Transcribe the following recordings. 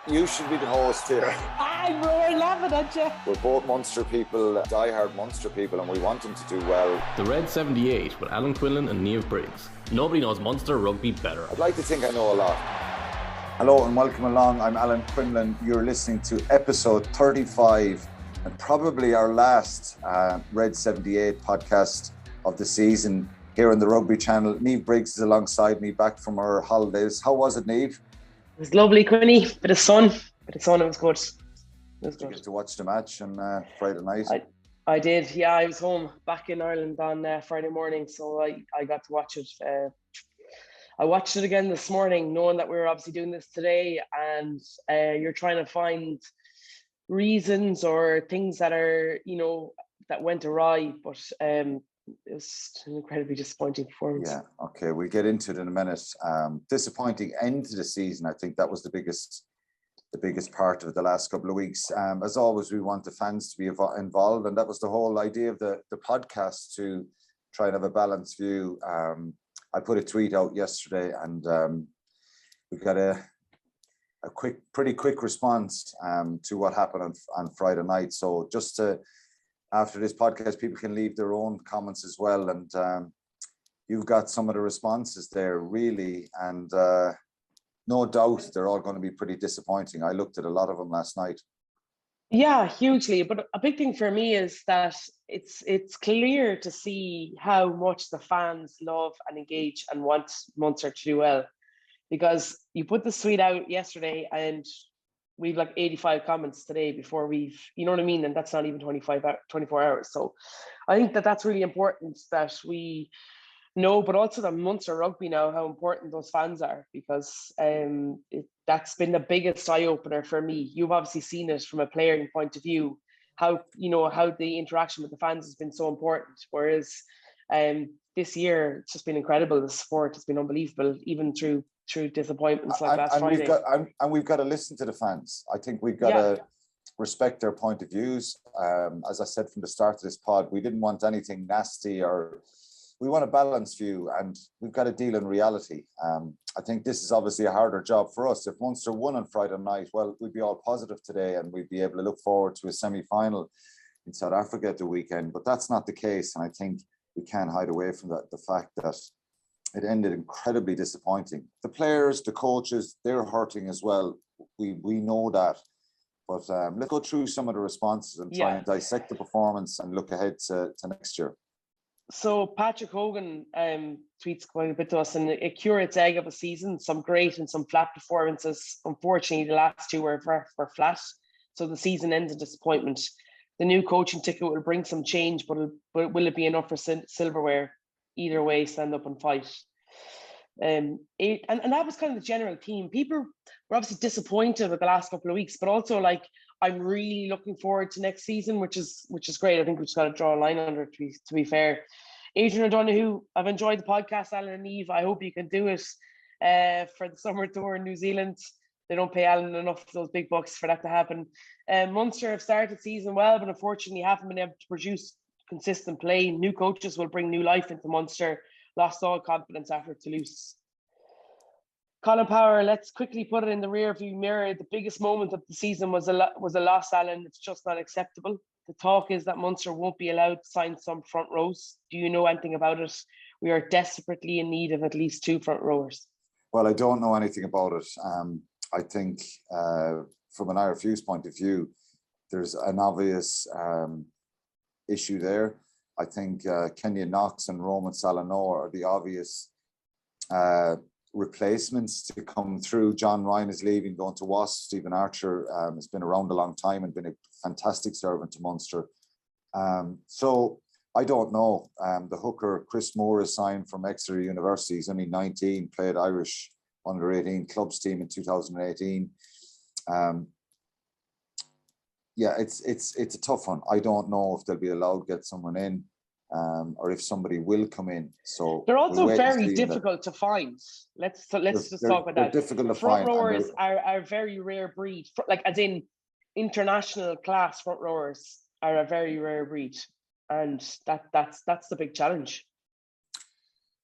You should be the host here. We're laughing at you. We're both Munster people, diehard Munster people, and we want them to do well. The Red 78 with Quinlan and Niamh Briggs. Nobody knows Munster rugby better. I'd like to think I know a lot. Hello and welcome along. I'm Alan Quinlan. You're listening to episode 35 and probably our last Red 78 podcast of the season here on the Rugby channel. Niamh Briggs is alongside me, back from her holidays. How was it, Niamh? It was lovely, Quinny. Bit of sun. It was good. Did you get to watch the match on Friday night? I did, yeah. I was home back in Ireland on Friday morning, so I got to watch it. I watched it again this morning, knowing that we were obviously doing this today, and you're trying to find reasons or things that are, that went awry, but it was an incredibly disappointing performance. Yeah, okay, we'll get into it in a minute. Disappointing end to the season. I think that was the biggest part of the last couple of weeks. As always, we want the fans to be involved, and that was the whole idea of the podcast, to try and have a balanced view. I put a tweet out yesterday, and we got a pretty quick response to what happened on Friday night. So just to, after this podcast, people can leave their own comments as well, and you've got some of the responses there, really, and no doubt they're all going to be pretty disappointing. I looked at a lot of them last night. Yeah, hugely. But a big thing for me is that it's clear to see how much the fans love and engage and want Munster to do well, because you put the tweet out yesterday and we've like 85 comments today before we've, you know what I mean? And that's not even 24 hours. So I think that's really important that we know, but also that Munster rugby know how important those fans are, because that's been the biggest eye-opener for me. You've obviously seen it from a playing point of view, how the interaction with the fans has been so important. Whereas this year, it's just been incredible. The support has been unbelievable, even through disappointments like last Friday. We've got to listen to the fans. I think we've got to respect their point of views. As I said from the start of this pod, we didn't want anything nasty, or we want a balanced view, and we've got to deal in reality. I think this is obviously a harder job for us. If Munster won on Friday night, well, we'd be all positive today and we'd be able to look forward to a semi-final in South Africa at the weekend. But that's not the case, and I think we can't hide away from the fact that it ended incredibly disappointing. The players, the coaches, they're hurting as well. We know that. But let's go through some of the responses and try and dissect the performance and look ahead to next year. So Patrick Hogan tweets quite a bit to us, and a curate's egg of a season, some great and some flat performances. Unfortunately, the last two were flat, so the season ends in disappointment. The new coaching ticket will bring some change, but will it be enough for silverware? Either way, stand up and fight. And that was kind of the general theme. People were obviously disappointed with the last couple of weeks, but also like, I'm really looking forward to next season, which is great. I think we just got to draw a line under it, to be fair. Adrian O'Donoghue, I've enjoyed the podcast, Alan and Niamh. I hope you can do it for the summer tour in New Zealand. They don't pay Alan enough of those big bucks for that to happen. Munster have started season well, but unfortunately haven't been able to produce consistent play. New coaches will bring new life into Munster. Lost all confidence after Toulouse. Colin Power, let's quickly put it in the rear view mirror. The biggest moment of the season was a loss, Alan. It's just not acceptable. The talk is that Munster won't be allowed to sign some front rows. Do you know anything about it? We are desperately in need of at least 2 front rowers. Well, I don't know anything about it. I think from an RFU's point of view, there's an obvious issue there. I think Kenyon Knox and Roman Salano are the obvious replacements to come through. John Ryan is leaving, going to Wasps. Stephen Archer has been around a long time and been a fantastic servant to Munster. So I don't know. The hooker, Chris Moore, is signed from Exeter University. He's only 19, played Irish under-18 clubs team in 2018. It's a tough one. I don't know if they'll be allowed to get someone in, or if somebody will come in. So they're also very difficult to find. Let's just talk about that. Difficult to front find. Rowers are a very rare breed. Like, as in international class front rowers are a very rare breed, and that's the big challenge.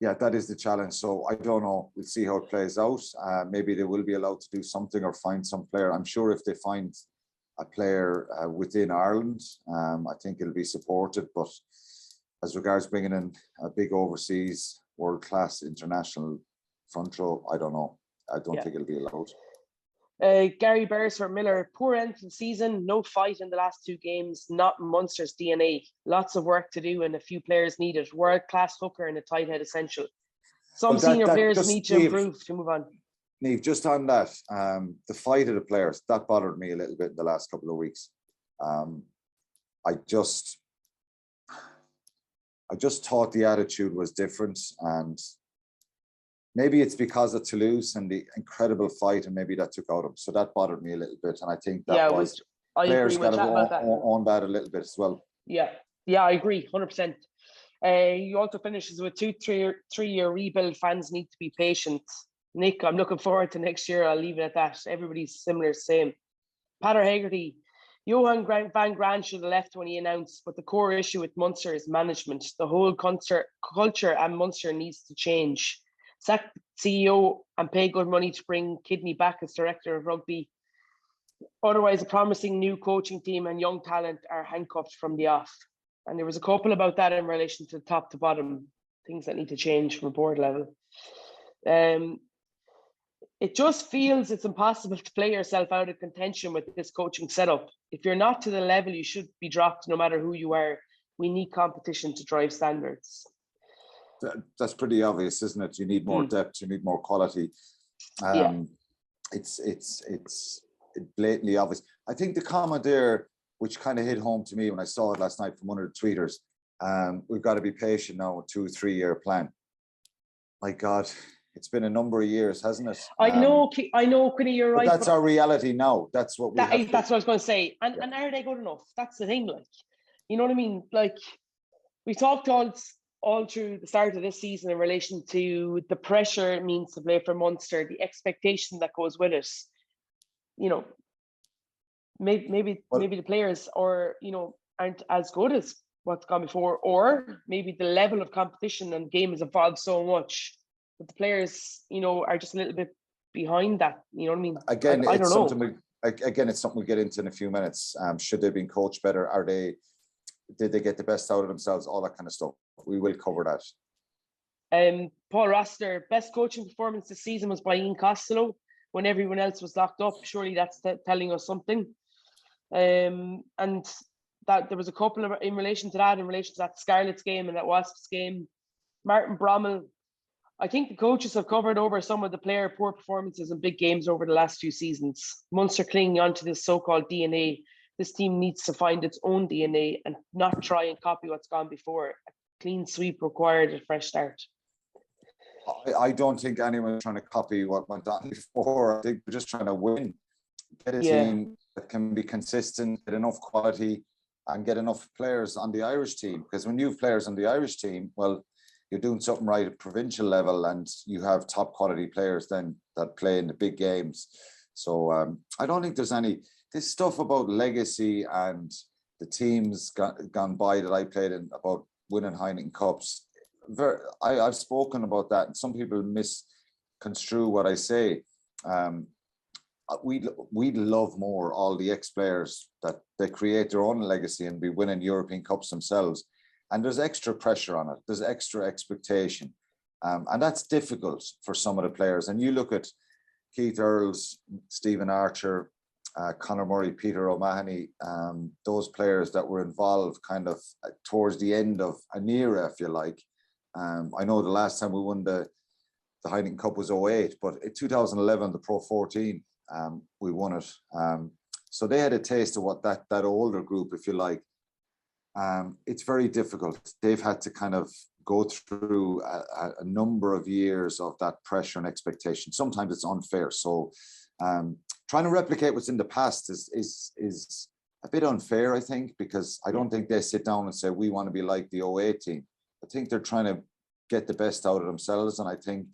yeah, that is the challenge. So I don't know. We'll see how it plays out. Maybe they will be allowed to do something or find some player. I'm sure if they find a player within Ireland, I think it'll be supported. But as regards bringing in a big overseas, world-class international front row, I don't know. I don't think it'll be allowed. Gary Beresford Miller, poor end to the season, no fight in the last 2 games, not Munster's DNA. Lots of work to do and a few players needed. World-class hooker and a tight head essential. Some senior players need to improve to move on. Niamh, just on that, the fight of the players, that bothered me a little bit in the last couple of weeks. I just thought the attitude was different, and maybe it's because of Toulouse and the incredible fight, and maybe that took out of him. So that bothered me a little bit, and I think that players got to own that a little bit as well. Yeah, I agree, 100%. He also finishes with 3-year rebuild. Fans need to be patient. Nick, I'm looking forward to next year. I'll leave it at that. Everybody's similar, same. Patter Hegarty, Johan van Graan should have left when he announced, but the core issue with Munster is management. The whole culture and Munster needs to change. Sack CEO and pay good money to bring Kidney back as director of rugby. Otherwise, a promising new coaching team and young talent are handcuffed from the off. And there was a couple about that in relation to top to bottom, things that need to change from a board level. It just feels it's impossible to play yourself out of contention with this coaching setup. If you're not to the level, you should be dropped no matter who you are. We need competition to drive standards. That's pretty obvious, isn't it? You need more depth, you need more quality. It's blatantly obvious. I think the comment there, which kind of hit home to me when I saw it last night from one of the tweeters, we've got to be patient now with 2-3 year plan. My God, it's been a number of years, hasn't it? I know, Quinny, you're right. That's our reality now. That's what we that's what I was going to say. And are they good enough? That's the thing. Like, you know what I mean? Like, we talked all through the start of this season in relation to the pressure it means to play for Munster, the expectation that goes with it. You know, maybe the players aren't as good as what's gone before, or maybe the level of competition and game has evolved so much that the players, are just a little bit behind that. You know what I mean? Again, I don't know. It's something we'll get into in a few minutes. Should they have been coached better? Did they get the best out of themselves? All that kind of stuff. We will cover that. Paul Rossiter, best coaching performance this season was by Ian Costello when everyone else was locked up. Surely that's telling us something. And that there was a couple of in relation to that Scarlets game and that Wasps game. Martin Brommel, I think the coaches have covered over some of the player poor performances in big games over the last few seasons. Munster clinging onto this so-called DNA. This team needs to find its own DNA and not try and copy what's gone before. A clean sweep required, a fresh start. I don't think anyone's trying to copy what went on before. I think we're just trying to win. Get a team that can be consistent, get enough quality, and get enough players on the Irish team. Because when you have players on the Irish team, well, you're doing something right at provincial level, and you have top quality players then that play in the big games. So I don't think there's this stuff about legacy and the teams gone by that I played in about winning Heineken Cups. I've spoken about that, and some people misconstrue what I say. We'd love more all the ex-players that they create their own legacy and be winning European Cups themselves. And there's extra pressure on it. There's extra expectation. And that's difficult for some of the players. And you look at Keith Earls, Stephen Archer, Conor Murray, Peter O'Mahony, those players that were involved kind of towards the end of an era, if you like. I know the last time we won the Heineken Cup was 2008, but in 2011, the Pro 14, we won it. So they had a taste of what that older group, if you like. It's very difficult. They've had to kind of go through a number of years of that pressure and expectation. Sometimes it's unfair. So trying to replicate what's in the past is a bit unfair, I think, because I don't think they sit down and say, we want to be like the 2008 team. I think they're trying to get the best out of themselves. And I think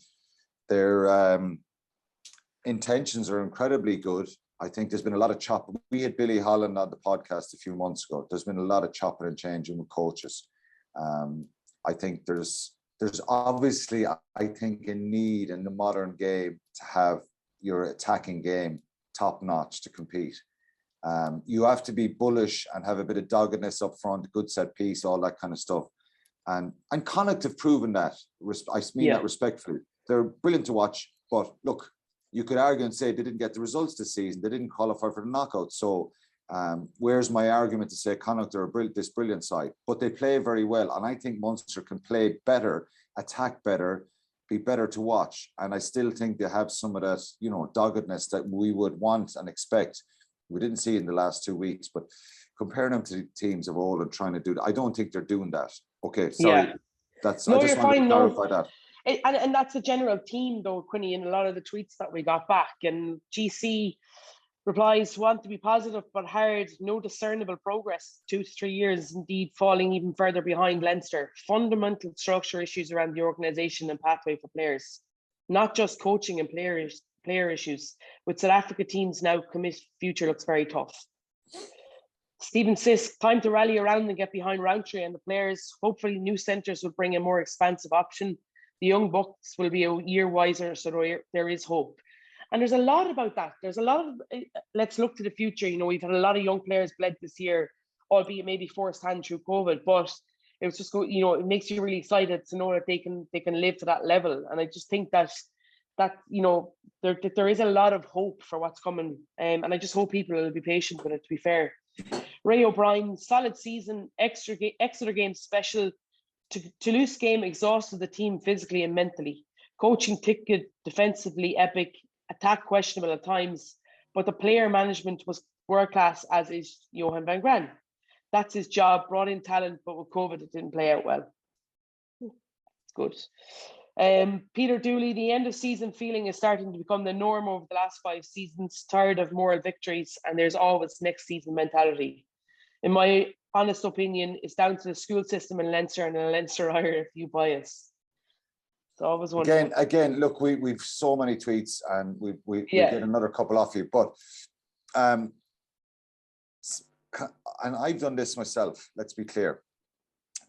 their intentions are incredibly good. I think there's been a lot of chopping. We had Billy Holland on the podcast a few months ago. There's been a lot of chopping and changing with coaches. I think there's there's obviously, I think, a need in the modern game to have your attacking game top notch to compete. You have to be bullish and have a bit of doggedness up front, good set piece, all that kind of stuff. And Connacht have proven that. I mean that respectfully. They're brilliant to watch, but look, you could argue and say they didn't get the results this season. They didn't qualify for the knockout. So where's my argument to say Connacht are this brilliant side? But they play very well. And I think Munster can play better, attack better, be better to watch. And I still think they have some of that, you know, doggedness that we would want and expect. We didn't see it in the last 2 weeks, but comparing them to the teams of old and trying to do that, I don't think they're doing that. Okay, sorry. Yeah. That's No, I just wanted to clarify that. And that's a general theme, though, Quinny, in a lot of the tweets that we got back. And GC replies, want to be positive but hard, no discernible progress, 2 to 3 years, indeed falling even further behind Leinster. Fundamental structure issues around the organisation and pathway for players, not just coaching and player issues. With South Africa teams now commit, future looks very tough. Stephen Sisk, time to rally around and get behind Roundtree and the players. Hopefully new centres will bring a more expansive option. The young bucks will be a year wiser, so there is hope. And there's a lot about that. There's a lot of, let's look to the future. You know, we've had a lot of young players bled this year, albeit maybe forced hand through COVID, but it was just, you know, it makes you really excited to know that they can live to that level. And I just think that you know, there is a lot of hope for what's coming. And I just hope people will be patient with it, to be fair. Ray O'Brien, solid season, Exeter game special. Toulouse game exhausted the team physically and mentally. Coaching ticket, defensively epic, attack questionable at times, but the player management was world class, as is Johan van Graan. That's his job, brought in talent, but with COVID it didn't play out well. It's good. Peter Dooley, the end of season feeling is starting to become the norm over the last 5 seasons, tired of moral victories, and there's always next season mentality. In my honest opinion, it's down to the school system in Leinster and a Leinster Irish view bias. It's always one. Again, look, we've so many tweets and we get another couple off you, but and I've done this myself, let's be clear.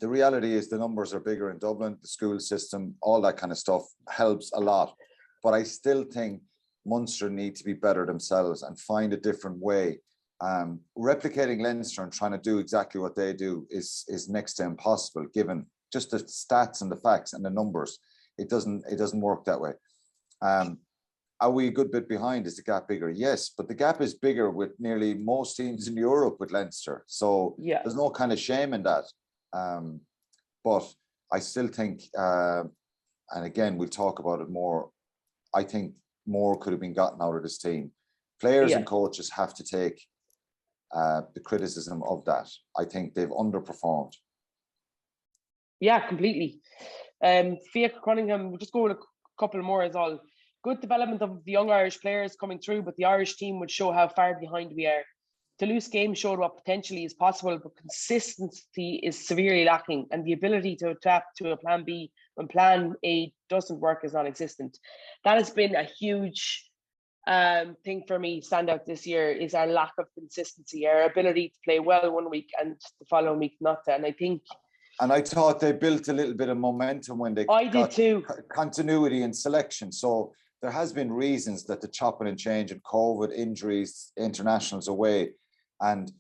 The reality is the numbers are bigger in Dublin, the school system, all that kind of stuff helps a lot. But I still think Munster need to be better themselves and find a different way. Replicating Leinster and trying to do exactly what they do is next to impossible, given just the stats and the facts and the numbers. It doesn't work that way. Are we a good bit behind? Is the gap bigger? Yes, but the gap is bigger with nearly most teams in Europe with Leinster. So there's no kind of shame in that. But I still think, and again, we'll talk about it more, I think more could have been gotten out of this team. Players and coaches have to take the criticism of that. I think they've underperformed. Yeah, completely. Fiach Cunningham, we'll just go with a couple more as all. Good development of the young Irish players coming through, but the Irish team would show how far behind we are. Toulouse game showed what potentially is possible, but consistency is severely lacking, and the ability to adapt to a plan B when plan A doesn't work is non-existent. That has been a huge thing for me, standout this year, is our lack of consistency, our ability to play well one week and the following week not to. And I think, and I thought they built a little bit of momentum when they got continuity in selection. So there has been reasons that the chopping and change and COVID, injuries, internationals away, and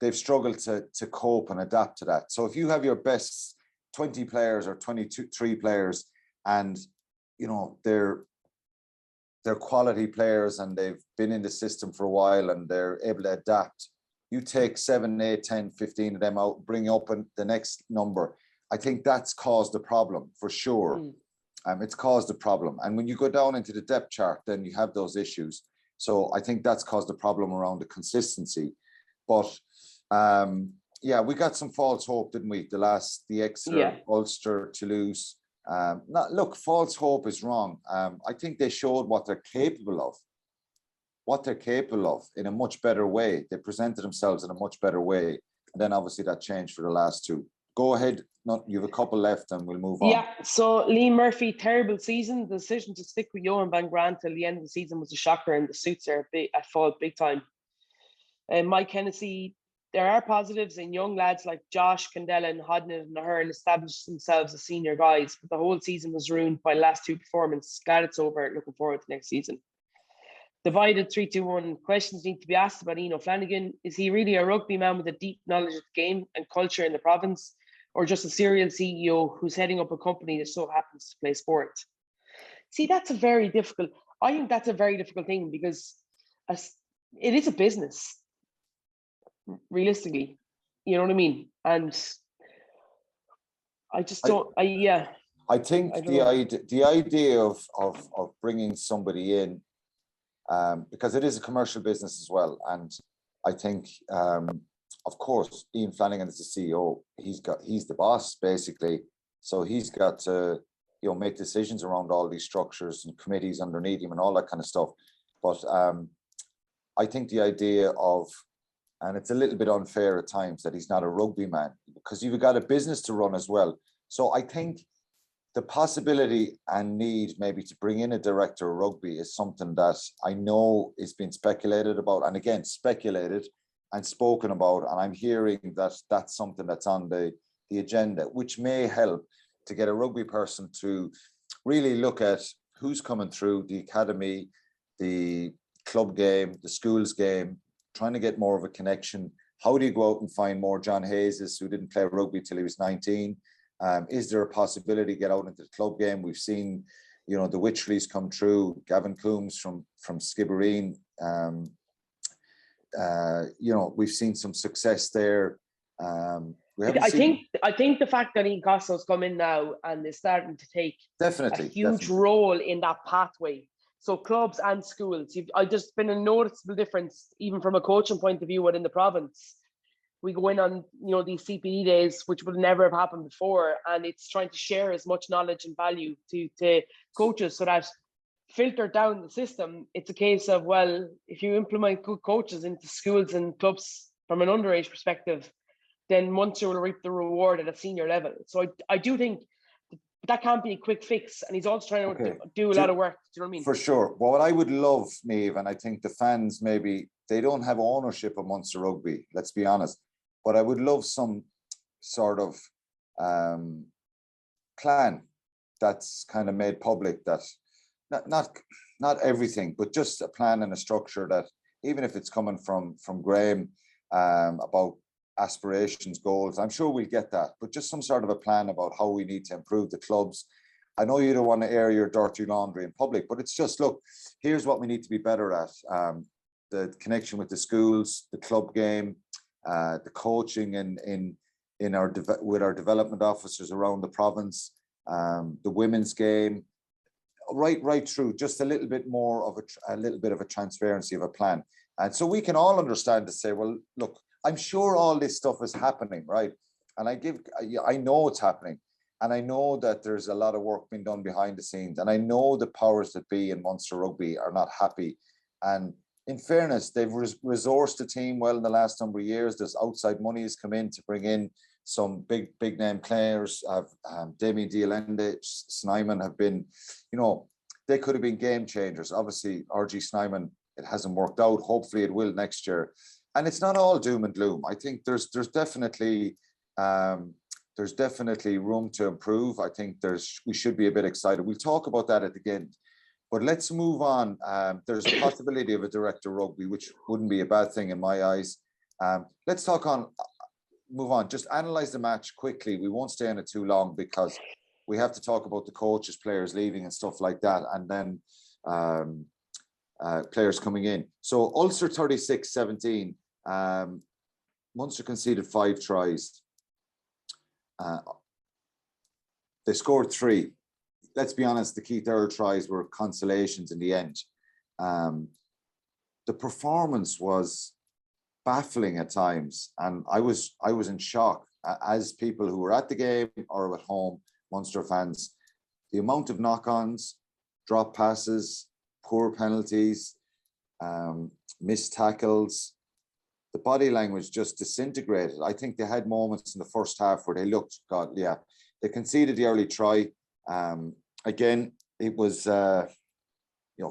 they've struggled to cope and adapt to that. So if you have your best 20 players or 23 players, and you know they're quality players and they've been in the system for a while and they're able to adapt, you take 7, 8, 10, 15 of them out, bring up the next number. I think that's caused a problem for sure. It's caused a problem. And when you go down into the depth chart, then you have those issues. So I think that's caused a problem around the consistency. But we got some false hope, didn't we? The Exeter, Ulster, Toulouse. Look, false hope is wrong. I think they showed what they're capable of in a much better way. They presented themselves in a much better way. And then obviously that changed for the last 2. Go ahead. You have a couple left and we'll move on. Yeah, so Lee Murphy, terrible season. The decision to stick with Johan van Graan till the end of the season was a shocker, and the suits are at fault big time. Mike Hennessy, there are positives in young lads like Josh, Candela and Hodnett and Ahern established themselves as senior guys, but the whole season was ruined by the last two performances. Glad it's over. Looking forward to next season. Divided 3-2-1. Questions need to be asked about Ian O'Flanagan. Is he really a rugby man with a deep knowledge of the game and culture in the province, or just a serial CEO who's heading up a company that so happens to play sport? See, I think that's a very difficult thing, because it is a business, realistically. You know what I mean? And I just don't. I think the idea of bringing somebody in, because it is a commercial business as well, and I think, of course, Ian Flanagan is the CEO. He's the boss basically, so he's got to make decisions around all these structures and committees underneath him and all that kind of stuff. But I think the idea of, and it's a little bit unfair at times that he's not a rugby man, because you've got a business to run as well. So I think the possibility and need maybe to bring in a director of rugby is something that I know is being speculated about, and again, speculated and spoken about. And I'm hearing that that's something that's on the agenda, which may help to get a rugby person to really look at who's coming through the academy, the club game, the schools game, trying to get more of a connection. How do you go out and find more John Hayeses who didn't play rugby till he was 19? Is there a possibility to get out into the club game? We've seen, the Wychleys come through, Gavin Coombs from Skibbereen. We've seen some success there. I think the fact that Ian Costello's come in now and is starting to take a huge role in that pathway. So clubs and schools, I've just been a noticeable difference, even from a coaching point of view within the province. We go in on these CPD days, which would never have happened before, and it's trying to share as much knowledge and value to coaches, so that filter down the system. It's a case of, well, if you implement good coaches into schools and clubs from an underage perspective, then Munster will reap the reward at a senior level. So I do think that can't be a quick fix, and he's also trying to do a lot of work. Do you know what I mean? For sure. Well, what I would love, Niamh, and I think the fans, maybe they don't have ownership of Munster Rugby, let's be honest, but I would love some sort of plan that's kind of made public, that not everything, but just a plan and a structure that, even if it's coming from Graham, about aspirations, goals, I'm sure we'll get that, but just some sort of a plan about how we need to improve the clubs. I know you don't want to air your dirty laundry in public, but it's just, look, here's what we need to be better at. The connection with the schools, the club game, the coaching with our development officers around the province, the women's game, right through, just a little bit more of a little bit of a transparency of a plan. And so we can all understand to say, well, look, I'm sure all this stuff is happening, right? And I know it's happening. And I know that there's a lot of work being done behind the scenes. And I know the powers that be in Munster Rugby are not happy. And in fairness, they've resourced the team well in the last number of years. There's outside money has come in to bring in some big name players. Damien Dialende, Snyman have been, they could have been game changers. Obviously, RG Snyman, it hasn't worked out. Hopefully it will next year. And it's not all doom and gloom. I think there's definitely room to improve. I think we should be a bit excited. We'll talk about that at the end. But let's move on. There's a possibility of a director of rugby, which wouldn't be a bad thing in my eyes. Let's move on. Just analyze the match quickly. We won't stay on it too long, because we have to talk about the coaches, players leaving and stuff like that, and then players coming in. So Ulster 36-17. Munster conceded 5 tries. They scored 3. Let's be honest, the Keith Earl tries were consolations in the end. The performance was baffling at times, and I was in shock, as people who were at the game or at home, Munster fans. The amount of knock-ons, drop passes, poor penalties, missed tackles, the body language just disintegrated. I think they had moments in the first half where they looked, they conceded the early try. Again, it was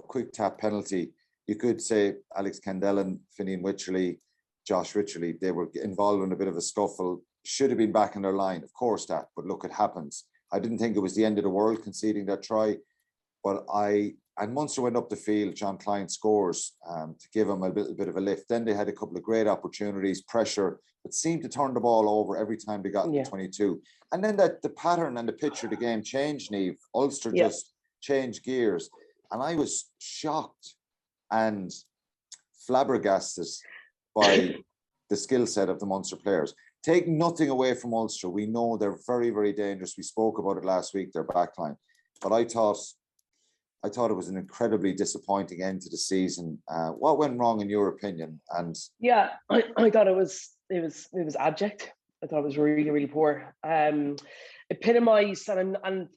quick tap penalty. You could say Alex Candela, Finian Wycherley, Josh Richarley, they were involved in a bit of a scuffle. Should have been back in their line, of course that, but look, it happens. I didn't think it was the end of the world conceding that try, but and Munster went up the field. John Klein scores to give him a little bit of a lift. Then they had a couple of great opportunities, pressure, but seemed to turn the ball over every time they got to 22. And then the pattern and the picture of the game changed, Niamh. Ulster just changed gears. And I was shocked and flabbergasted by the skill set of the Munster players. Take nothing away from Ulster. We know they're very, very dangerous. We spoke about it last week, their backline. But I thought it was an incredibly disappointing end to the season. What went wrong in your opinion? And I thought it was abject. I thought it was really, really poor. Epitomized, and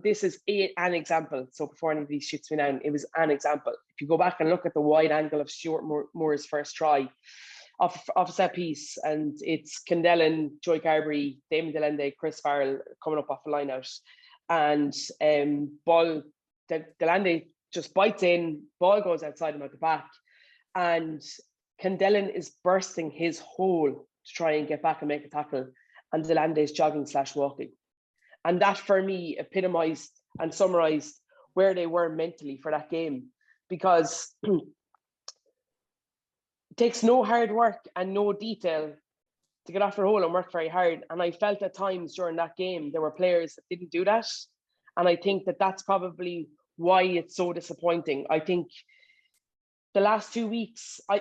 this is an example. So before anybody shoots me down, it was an example. If you go back and look at the wide angle of Stuart Moore's first try off a set piece, and it's Quinlan, Joy Carberry, Damon Delende, Chris Farrell coming up off a line out, and Delende just bites in, ball goes outside him at the back, and Quinlan is bursting his hole to try and get back and make a tackle, and Delende is jogging/walking. And that for me epitomized and summarized where they were mentally for that game, because it takes no hard work and no detail to get off their hole and work very hard. And I felt at times during that game, there were players that didn't do that. And I think that that's probably why it's so disappointing. I think the last 2 weeks, I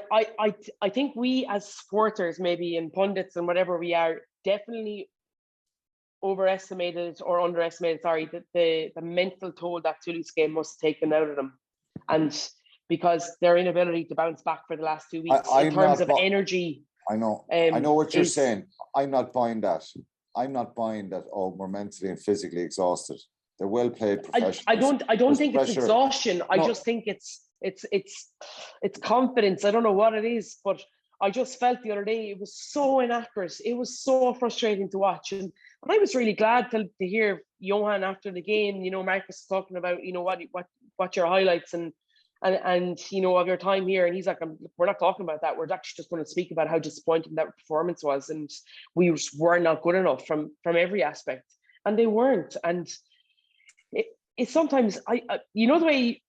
think we as supporters, maybe, and pundits and whatever we are, definitely overestimated or underestimated, the mental toll that Toulouse game must have taken out of them. And because their inability to bounce back for the last 2 weeks in terms of energy. I know what you're saying. I'm not buying that. Oh, we're mentally and physically exhausted. They're well played professionals. I don't think it's exhaustion. No. I just think it's confidence. I don't know what it is, but I just felt the other day it was so inaccurate. It was so frustrating to watch, and I was really glad to hear Johan after the game. You know, Marcus talking about, you know, what your highlights and you know, of your time here, and he's like, we're not talking about that. We're actually just going to speak about how disappointing that performance was, and we were not good enough from every aspect, and they weren't. And it sometimes you know, the way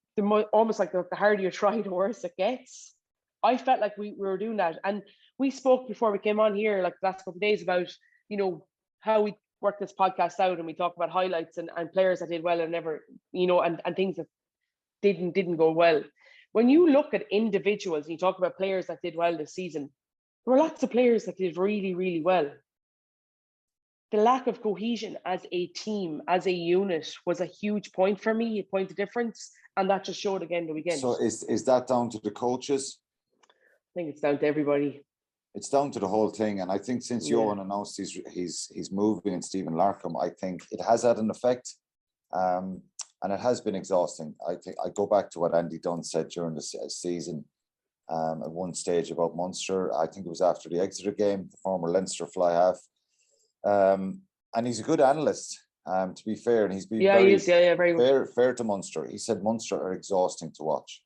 almost like the harder you try, the worse it gets. I felt like we were doing that, and we spoke before we came on here, like the last couple of days, about, you know, how we work this podcast out, and we talk about highlights and players that did well and never, you know, and things that didn't go well. When you look at individuals and you talk about players that did well this season, there were lots of players that did really, really well. The lack of cohesion as a team, as a unit, was a huge point for me, a point of difference, and that just showed again the weekend. So is that down to the coaches? I think it's down to everybody. It's down to the whole thing, and I think since Johan announced he's moving and Stephen Larkham, I think it has had an effect, and it has been exhausting. I think I go back to what Andy Dunn said during the season at one stage about Munster. I think it was after the Exeter game, the former Leinster fly half, and he's a good analyst. To be fair, and he's been very fair to Munster. He said Munster are exhausting to watch,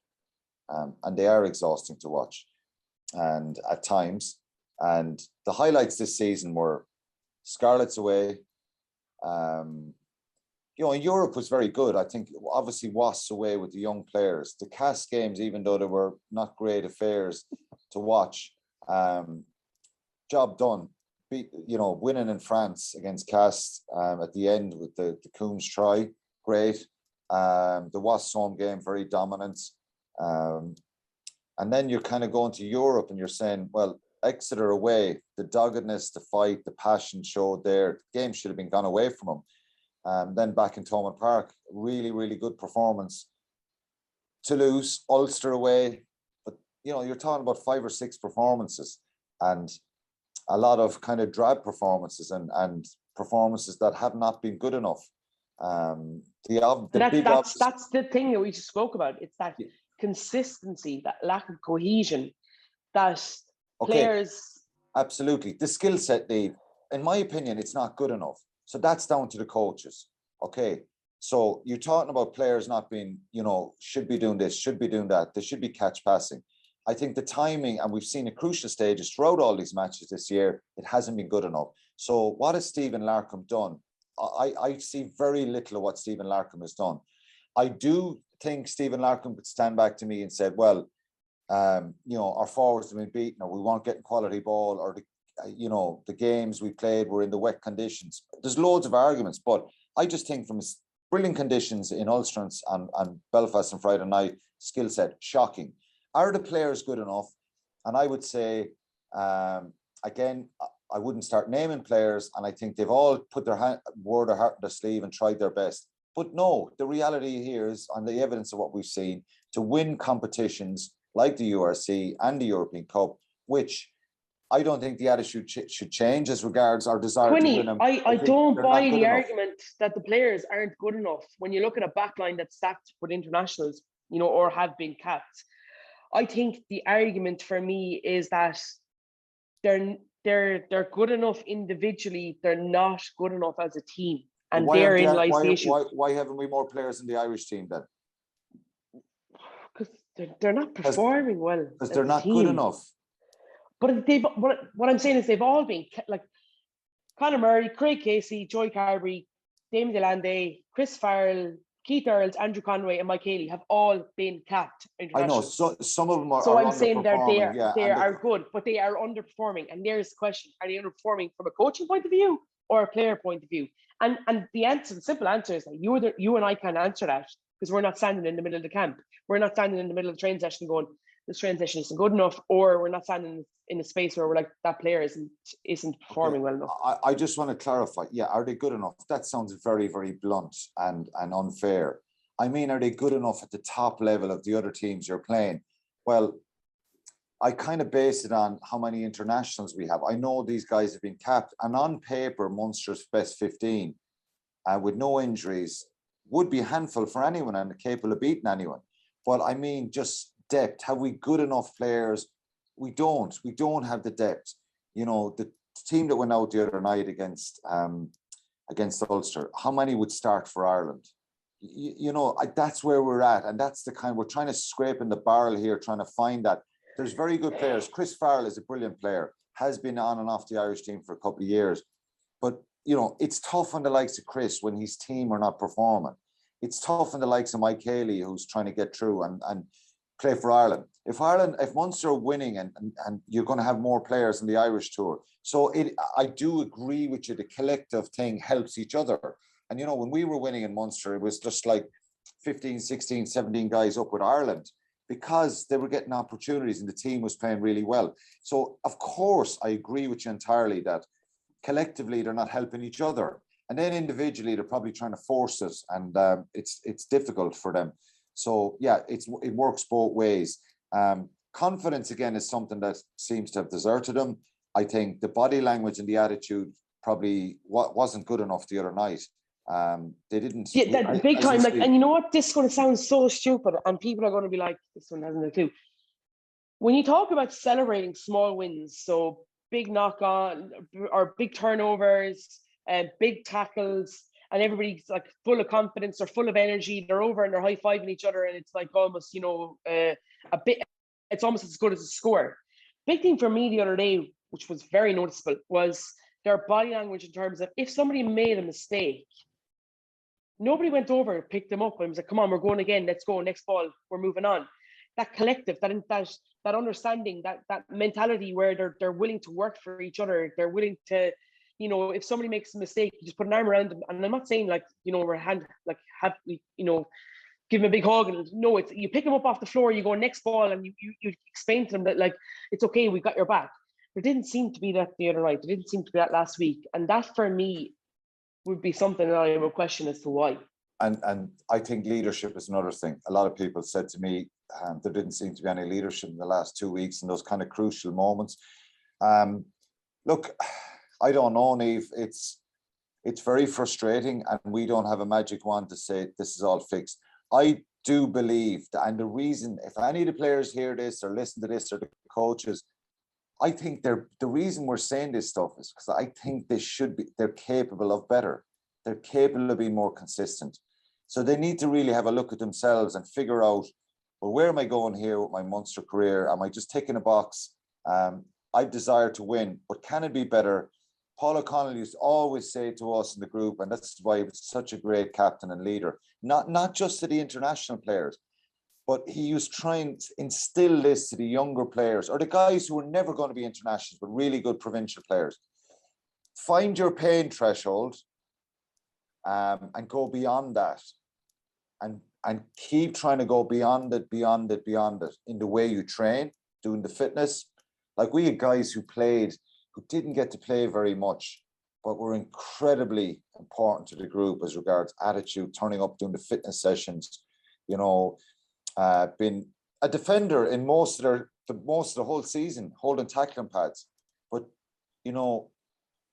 and they are exhausting to watch, and at times. And the highlights this season were Scarlets away. You know, Europe was very good. I think obviously Wasps away with the young players. The Cast games, even though they were not great affairs to watch, job done. Winning in France against Cast at the end with the Coombs try, great. The Wasps home game, very dominant. And then you're kind of going to Europe and you're saying, well, Exeter away, the doggedness, the fight, the passion showed there. The game should have been gone away from them. Then back in Thomond Park, really, really good performance. Toulouse, Ulster away. But, you know, you're talking about 5 or 6 performances and a lot of kind of drab performances and performances that have not been good enough. That's the thing that we just spoke about. It's that consistency, that lack of cohesion, that players... Absolutely. The skill set, Dave, in my opinion, it's not good enough. So that's down to the coaches. Okay. So you're talking about players not being, you know, should be doing this, should be doing that. They should be catch passing. I think the timing, and we've seen at crucial stages throughout all these matches this year, it hasn't been good enough. So what has Stephen Larkham done? I see very little of what Stephen Larkham has done. I do think Stephen Larkham could stand back to me and said, well, our forwards have been beaten, or we weren't getting quality ball, or the games we played were in the wet conditions. There's loads of arguments, but I just think from brilliant conditions in Ulster and Belfast on Friday night, skill set, shocking. Are the players good enough? And I would say, again, I wouldn't start naming players, and I think they've all put their word or heart in their sleeve and tried their best. But no, the reality here is, on the evidence of what we've seen, to win competitions like the URC and the European Cup, which I don't think the attitude should change as regards our desire to win them. I don't buy the argument that the players aren't good enough when you look at a backline that's stacked with internationals, or have been capped. I think the argument for me is that they're good enough individually, they're not good enough as a team. And therein lies the issue. Why haven't we more players in the Irish team then? Because they're not performing well. Because they're not good enough. But what I'm saying is they've all been, like, Conor Murray, Craig Casey, Joy Carberry, Damien Delande, Chris Farrell, Keith Earls, Andrew Conway, and Mike Haley have all been capped. I know, so some of them are. So I'm saying they are good, but they are underperforming. And there's the question: are they underperforming from a coaching point of view or a player point of view? And the simple answer is that you and I can't answer that, because we're not standing in the middle of the camp. We're not standing in the middle of the train session going, this train session isn't good enough, or we're not standing in a space where we're like, that player isn't performing well enough. I just want to clarify. Yeah, are they good enough? That sounds very, very blunt and unfair. I mean, are they good enough at the top level of the other teams you're playing? Well, I kind of base it on how many internationals we have. I know these guys have been capped, and on paper, Munster's best 15 with no injuries would be a handful for anyone and capable of beating anyone. But I mean, just depth. Have we good enough players? We don't have the depth. The team that went out the other night against Ulster, how many would start for Ireland? That's where we're at, and that's the kind, we're trying to scrape in the barrel here, trying to find that. There's very good players. Chris Farrell is a brilliant player, has been on and off the Irish team for a couple of years, but it's tough on the likes of Chris when his team are not performing. It's tough on the likes of Mike Haley, who's trying to get through and play for Ireland. If Munster are winning, and you're going to have more players in the Irish tour. So I do agree with you. The collective thing helps each other. And, when we were winning in Munster, it was just like 15, 16, 17 guys up with Ireland, because they were getting opportunities and the team was playing really well. So, of course, I agree with you entirely that collectively they're not helping each other. And then individually, they're probably trying to force it, and it's difficult for them. So, yeah, it works both ways. Confidence, again, is something that seems to have deserted them. I think the body language and the attitude probably wasn't good enough the other night. They didn't. Yeah, big time. And you know what? This is going to sound so stupid, and people are going to be like, this one hasn't a clue. When you talk about celebrating small wins, so big knock on or big turnovers, big tackles, and everybody's like full of confidence or full of energy, they're over and they're high-fiving each other, and it's like almost, a bit, it's almost as good as a score. Big thing for me the other day, which was very noticeable, was their body language in terms of, if somebody made a mistake, nobody went over and picked them up and was like, come on, we're going again, let's go, next ball, we're moving on. That collective, that understanding, that mentality where they're willing to work for each other, they're willing to, if somebody makes a mistake, you just put an arm around them. And I'm not saying we're give them a big hug, and no, it's, you pick them up off the floor, you go next ball, and you explain to them that, like, it's okay, we got your back. There didn't seem to be that the other night. There didn't seem to be that last week. And that, for me, would be something that I would question as to why. And I think leadership is another thing. A lot of people said to me, there didn't seem to be any leadership in the last 2 weeks in those kind of crucial moments. Look, I don't know, Niamh. It's very frustrating, and we don't have a magic wand to say this is all fixed. I do believe that, and the reason, if any of the players hear this or listen to this, or the coaches, I think the reason we're saying this stuff is because I think they're capable of better. They're capable of being more consistent. So they need to really have a look at themselves and figure out well, where am I going here with my Munster career? Am I just ticking a box? I desire to win, but can it be better? Paul O'Connell used to always say to us in the group, and that's why he was such a great captain and leader, not just to the international players, but he used to try and instill this to the younger players or the guys who were never going to be internationals, but really good provincial players. Find your pain threshold and go beyond that. And keep trying to go beyond it in the way you train, doing the fitness. Like we had guys who didn't get to play very much, but were incredibly important to the group as regards attitude, turning up, doing the fitness sessions, been a defender in most of the whole season, holding tackling pads. But,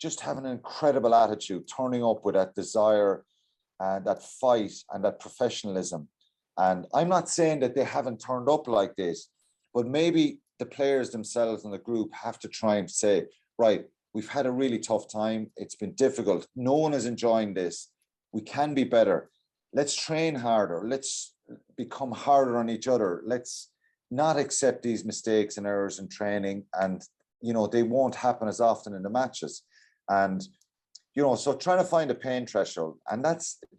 just having an incredible attitude, turning up with that desire and that fight and that professionalism. And I'm not saying that they haven't turned up like this, but maybe the players themselves in the group have to try and say, right, we've had a really tough time. It's been difficult. No one is enjoying this. We can be better. Let's train harder. Let's become harder on each other. Let's not accept these mistakes and errors in training. And, they won't happen as often in the matches. And, so trying to find a pain threshold. And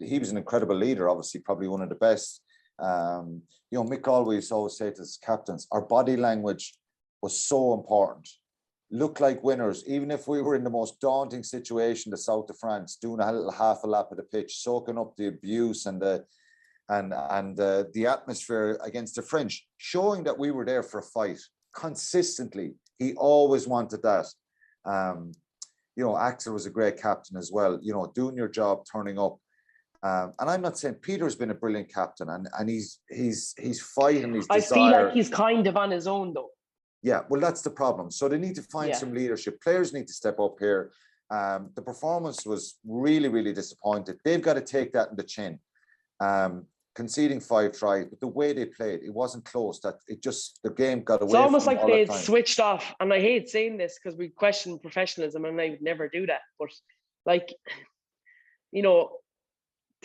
he was an incredible leader, obviously, probably one of the best. Mick Galway used to always say to his captains, our body language was so important. Look like winners, even if we were in the most daunting situation, the south of France, doing a little half a lap of the pitch, soaking up the abuse and the atmosphere against the French, showing that we were there for a fight consistently. He always wanted that. Axel was a great captain as well, doing your job, turning up. And I'm not saying Peter's been a brilliant captain and he's fighting his desire. I feel like he's kind of on his own though. Yeah, well, that's the problem. So they need to find some leadership. Players need to step up here. The performance was really, really disappointing. They've got to take that in the chin. Conceding 5 tries, but the way they played, it wasn't close. The game got away. It's almost like they had switched off. And I hate saying this because we question professionalism and I would never do that. But they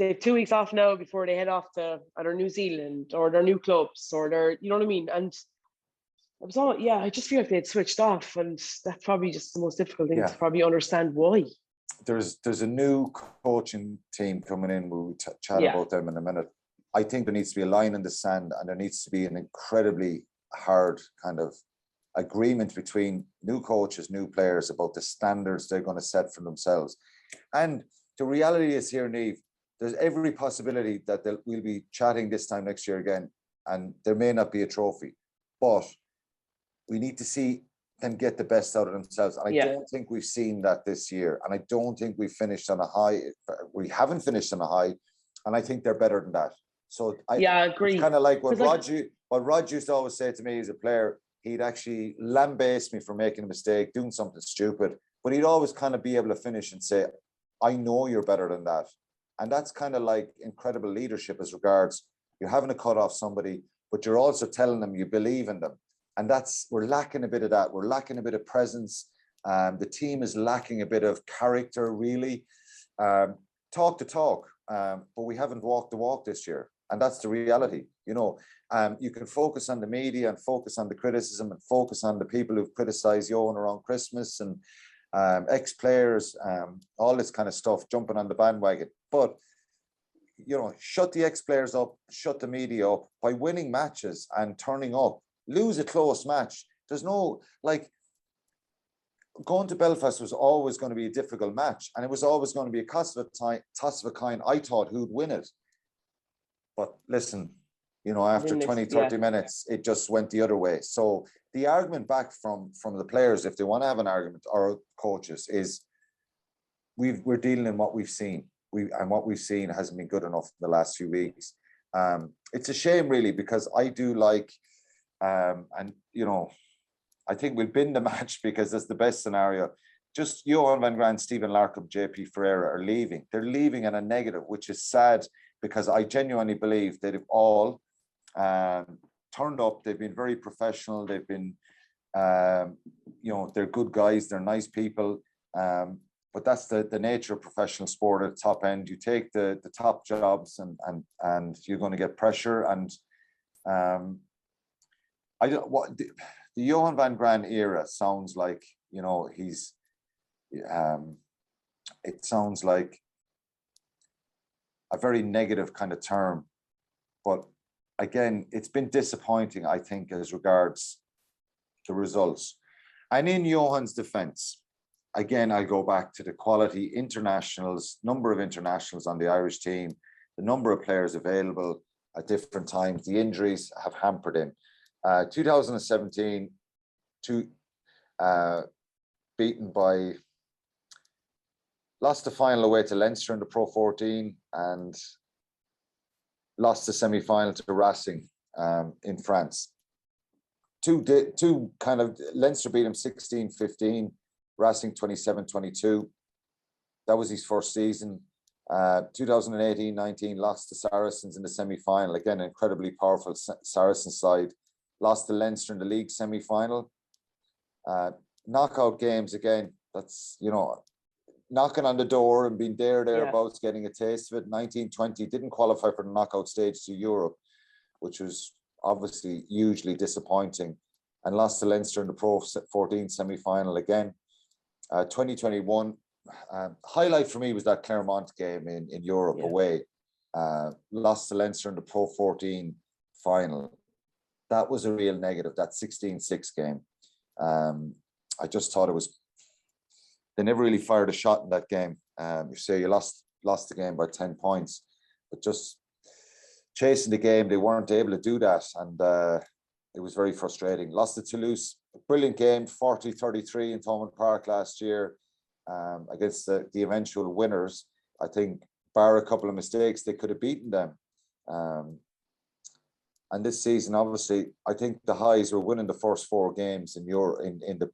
have 2 weeks off now before they head off to either New Zealand or their new clubs or their, you know what I mean? And I just feel like they had switched off, and that's probably just the most difficult thing to probably understand why. There's a new coaching team coming in. We'll chat about them in a minute. I think there needs to be a line in the sand, and there needs to be an incredibly hard kind of agreement between new coaches, new players about the standards they're going to set for themselves. And the reality is here, Niamh, there's every possibility that we'll be chatting this time next year again, and there may not be a trophy, but we need to see them get the best out of themselves. And I don't think we've seen that this year. And I don't think we finished on a high. We haven't finished on a high. And I think they're better than that. So I agree. It's kind of like what Rod used to always say to me as a player. He'd actually lambaste me for making a mistake, doing something stupid, but he'd always kind of be able to finish and say, I know you're better than that. And that's kind of like incredible leadership as regards you're having to cut off somebody, but you're also telling them you believe in them. And we're lacking a bit of that. We're lacking a bit of presence. The team is lacking a bit of character, really. Talk the talk, but we haven't walked the walk this year. And that's the reality. You can focus on the media and focus on the criticism and focus on the people who've criticized Johan around Christmas and ex-players, all this kind of stuff, jumping on the bandwagon. But, shut the ex-players up, shut the media up by winning matches and turning up. Lose a close match. There's no, going to Belfast was always going to be a difficult match, and it was always going to be a toss of a kind. I thought who'd win it. But listen, after 20, 30 minutes, it just went the other way. So the argument back from the players, if they want to have an argument, or coaches, is we're dealing in what we've seen. What we've seen hasn't been good enough in the last few weeks. It's a shame, really, because I do like, I think we'll bin the match because that's the best scenario. Just Johan van Graan, Stephen Larkham, JP Ferreira are leaving. They're leaving in a negative, which is sad because I genuinely believe that if all turned up, they've been very professional. They've been, they're good guys. They're nice people. But that's the nature of professional sport at the top end. You take the top jobs and you're going to get pressure. And I don't what the Johan van Graan era sounds like. You know, he's. It sounds like a very negative kind of term, but again, it's been disappointing, I think, as regards the results. And in Johan's defence, again, I go back to the quality internationals, number of internationals on the Irish team, the number of players available at different times. The injuries have hampered him. 2017, beaten by, lost the final away to Leinster in the Pro 14 and lost the semi-final to Racing in France. Two kind of, Leinster beat him 16-15, Racing 27-22. That was his first season. 2018-19 lost to Saracens in the semi-final. Again, an incredibly powerful Saracen side. Lost to Leinster in the league semi-final. Knockout games, again, that's, you know, knocking on the door and being thereabouts, getting a taste of it. 1920 didn't qualify for the knockout stage to Europe, which was obviously hugely disappointing, and lost to Leinster in the Pro 14 semi-final again. 2021, highlight for me was that Clermont game in Europe away. Lost to Leinster in the Pro 14 final. That was a real negative, that 16-6 game. I just thought it was, they never really fired a shot in that game. You say you lost the game by 10 points, but just chasing the game, they weren't able to do that. And it was very frustrating. Lost to Toulouse, brilliant game, 40-33 in Thomond Park last year against the eventual winners. I think, bar a couple of mistakes, they could have beaten them. And this season, obviously, I think the highs were winning the first 4 games in the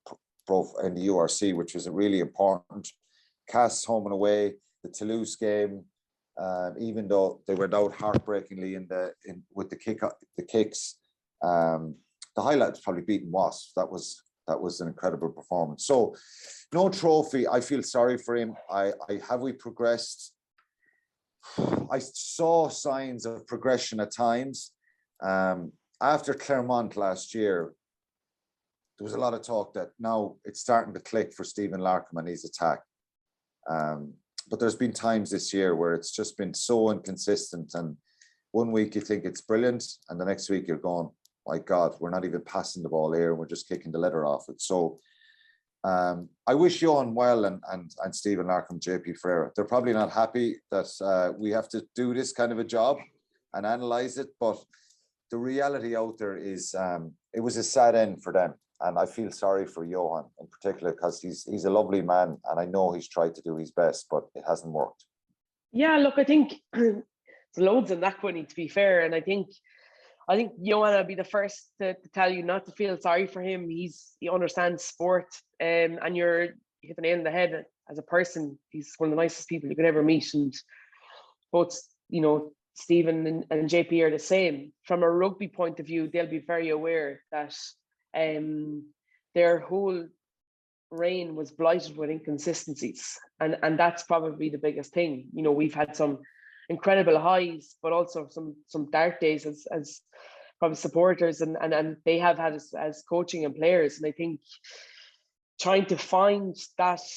URC, which was really important. Cass home and away, the Toulouse game, even though they went out heartbreakingly with the kicks. The highlight was probably beating Wasps. That was an incredible performance. So, no trophy. I feel sorry for him. Have we progressed? I saw signs of progression at times. After Clermont last year, there was a lot of talk that now it's starting to click for Stephen Larkham and his attack. But there's been times this year where it's just been so inconsistent, and one week you think it's brilliant and the next week you're going, my God, we're not even passing the ball here, we're just kicking the letter off it. So I wish Johan well and Stephen Larkham, JP Ferreira. They're probably not happy that we have to do this kind of a job and analyze it, but the reality out there is it was a sad end for them. And I feel sorry for Johan in particular, because he's a lovely man and I know he's tried to do his best, but it hasn't worked. Yeah, look, I think there's loads in that, Quinny, to be fair. And I think Johan will be the first to tell you not to feel sorry for him. He understands sport, and you hit the nail on the head as a person. He's one of the nicest people you could ever meet. And both, you know, Stephen and JP are the same. From a rugby point of view, they'll be very aware that their whole reign was blighted with inconsistencies, and that's probably the biggest thing. You know, we've had some incredible highs, but also some dark days as probably supporters, and they have had as coaching and players. And I think trying to find that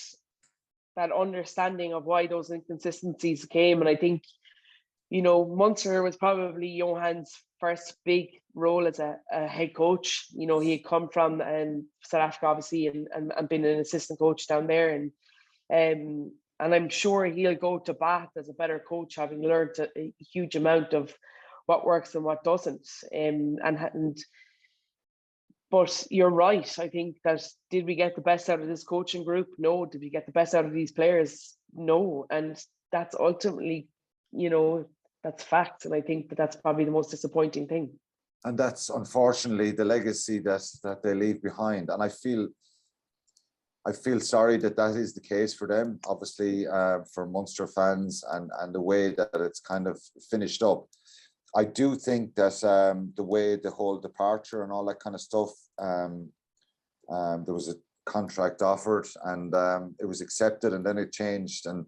understanding of why those inconsistencies came, and I think, you know, Munster was probably Johan's first big role as a head coach. You know, he had come from South Africa, obviously, and been an assistant coach down there. And I'm sure he'll go to Bath as a better coach, having learned a huge amount of what works and what doesn't. But you're right. I think that, did we get the best out of this coaching group? No. Did we get the best out of these players? No. And that's ultimately, you know, that's fact. And I think that's probably the most disappointing thing. And that's unfortunately the legacy that they leave behind. And I feel sorry that is the case for them, obviously, for Munster fans and the way that it's kind of finished up. I do think that the way the whole departure and all that kind of stuff, there was a contract offered and it was accepted and then it changed. And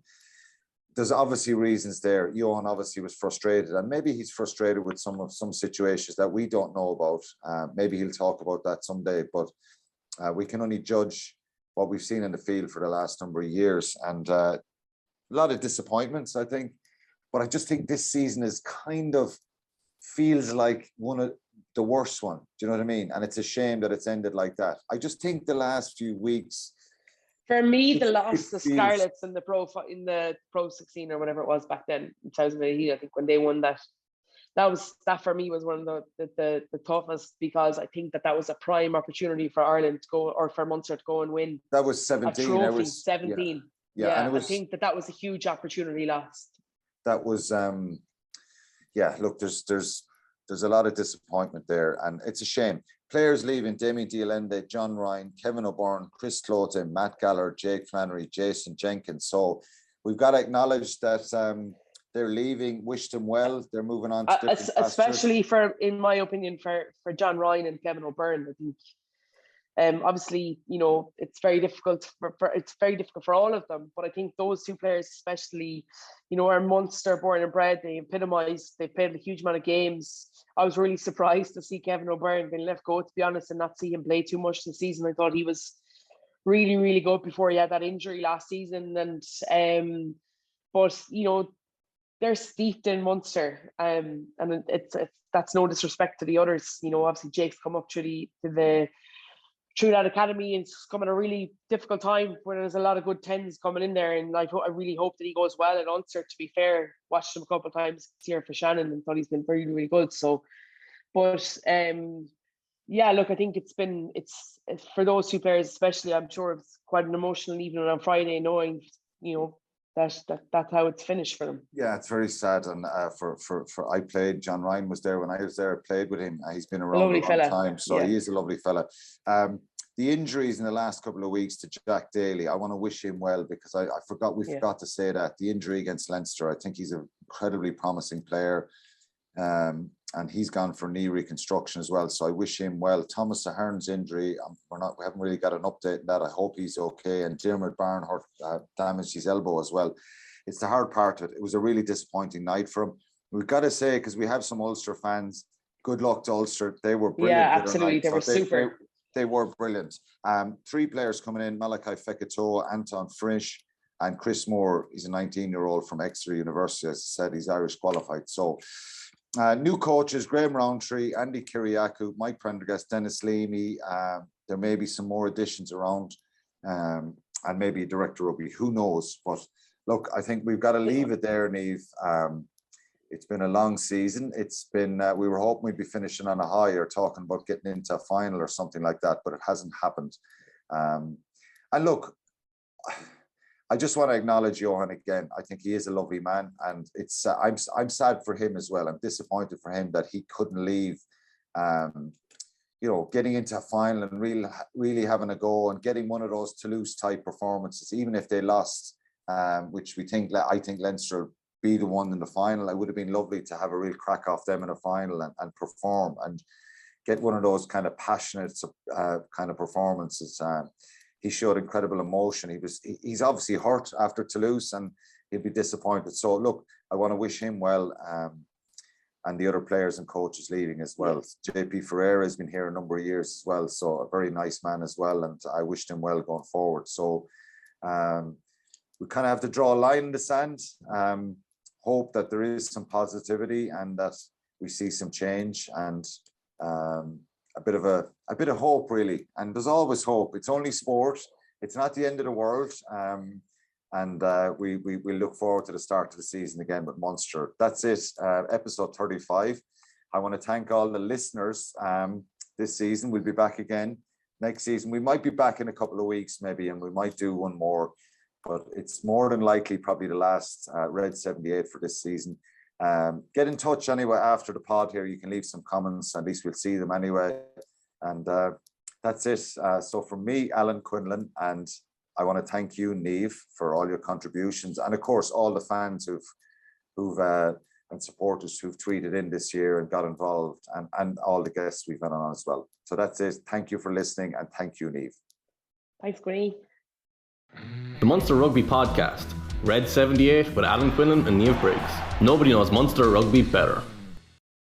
there's obviously reasons there. Johan obviously was frustrated, and maybe he's frustrated with some situations that we don't know about. Maybe he'll talk about that someday, but we can only judge what we've seen in the field for the last number of years, and a lot of disappointments, I think. But I just think this season is kind of feels like one of the worst one. Do you know what I mean? And it's a shame that it's ended like that. I just think the last few weeks, for me, the loss to Scarlets in the Pro 16 or whatever it was back then in 2018, I think when they won that for me was one of the toughest, because I think that was a prime opportunity for Ireland to go, or for Munster to go and win. That was 17. A trophy, 17. Yeah, and I think that was a huge opportunity lost. That was look, there's a lot of disappointment there, and it's a shame. Players leaving: Damien Dialende, John Ryan, Kevin O'Byrne, Chris Cloete, Matt Gallagher, Jake Flannery, Jason Jenkins. So we've got to acknowledge that they're leaving. Wish them well. They're moving on to different especially in my opinion, for John Ryan and Kevin O'Byrne. I think obviously, it's very difficult for all of them, but I think those two players especially, are Munster born and bred. They played a huge amount of games. I was really surprised to see Kevin O'Byrne being left go, to be honest, and not see him play too much this season. I thought he was really, really good before he had that injury last season. And but they're steeped in Munster, and it's that's no disrespect to the others. Obviously Jake's come up through that academy, and it's coming a really difficult time where there's a lot of good tens coming in there, and I really hope that he goes well at Ulster. To be fair, watched him a couple of times here for Shannon and thought he's been very, really good. So, but look, I think it's for those two players especially. I'm sure it's quite an emotional evening on Friday, knowing that's how it's finished for them. Yeah, it's very sad. And I played. John Ryan was there when I was there. I played with him. He's been around a long time, so he is a lovely fella. The injuries in the last couple of weeks to Jack Daly, I want to wish him well, because I forgot to say that the injury against Leinster. I think he's an incredibly promising player, and he's gone for knee reconstruction as well. So I wish him well. Thomas Ahern's injury, we haven't really got an update on that. I hope he's okay. And Dermot Barnhart damaged his elbow as well. It's the hard part of it. It was a really disappointing night for him. We've got to say, because we have some Ulster fans, good luck to Ulster. They were brilliant. Yeah, absolutely. They were super. They were brilliant. 3 players coming in: Malachi Fekitoa, Anton Frisch, and Chris Moore. He's a 19-year-old from Exeter University. As I said, he's Irish qualified. So new coaches: Graham Rowntree, Andy Kiriakou, Mike Prendergast, Dennis Leamy. There may be some more additions around, and maybe Director Rugby. Who knows? But look, I think we've got to leave it there, Niamh. It's been a long season. It's been, we were hoping we'd be finishing on a high or talking about getting into a final or something like that, but it hasn't happened. And look, I just want to acknowledge Johan again. I think he is a lovely man, and it's I'm sad for him as well. I'm disappointed for him that he couldn't leave, getting into a final and really having a go and getting one of those Toulouse type performances, even if they lost, which I think Leinster be the one in the final. It would have been lovely to have a real crack off them in a final and perform and get one of those kind of passionate kind of performances. He showed incredible emotion. He's obviously hurt after Toulouse, and he'll be disappointed. So look, I want to wish him well, and the other players and coaches leaving as well. JP Ferreira has been here a number of years as well, so a very nice man as well, and I wished him well going forward. So we kind of have to draw a line in the sand. Hope that there is some positivity and that we see some change and a bit of hope, really. And there's always hope. It's only sport. It's not the end of the world. And we look forward to the start of the season again with Munster. That's it. Episode 35. I want to thank all the listeners this season. We'll be back again next season. We might be back in a couple of weeks maybe, and we might do one more. But it's more than likely probably the last Red 78 for this season. Get in touch anyway after the pod here. You can leave some comments. At least we'll see them anyway. And that's it. So from me, Alan Quinlan, and I want to thank you, Niamh, for all your contributions. And of course, all the fans who've and supporters who've tweeted in this year and got involved, and all the guests we've had on as well. So that's it. Thank you for listening, and thank you, Niamh. Thanks, Green. The Munster Rugby Podcast, Red 78 with Alan Quinlan and Niamh Briggs. Nobody knows Munster rugby better.